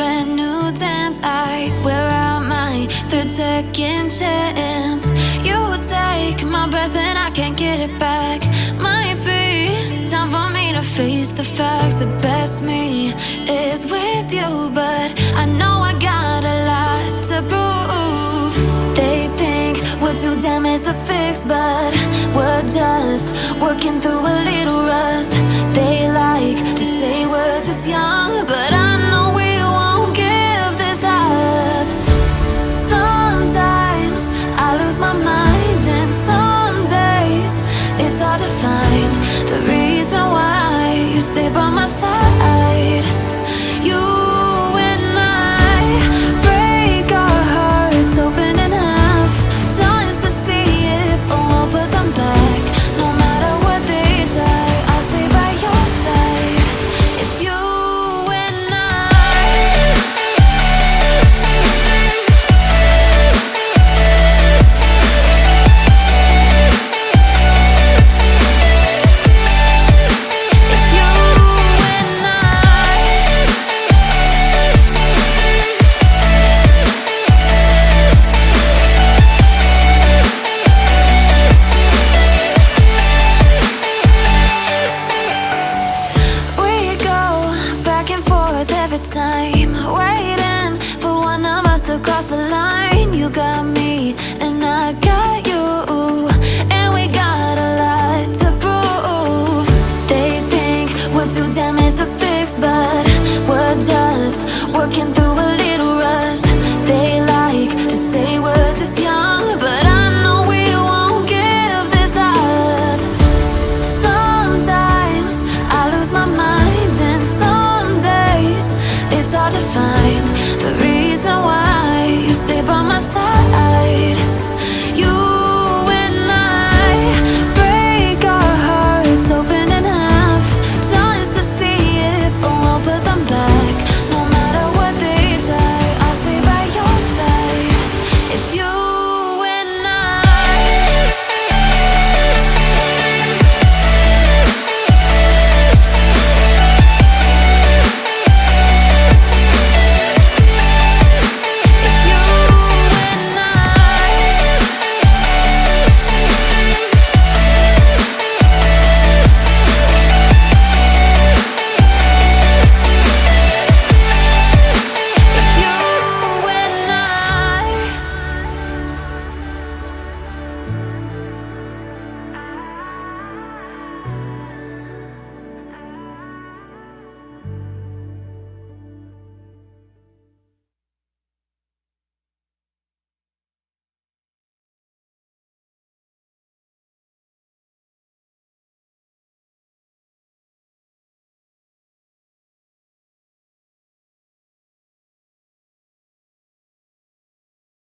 brand new dance. I wear out my third second chance. You take my breath and I can't get it back. Might be time for me to face the facts. The best me is with you, but I know I got a lot to prove. They think we're too damaged to fix, but we're just working through a little rust. They like to say we're just young, but I know we won't give this up. Sometimes I lose my mind, and some days it's hard to find the reason why you stay by my side.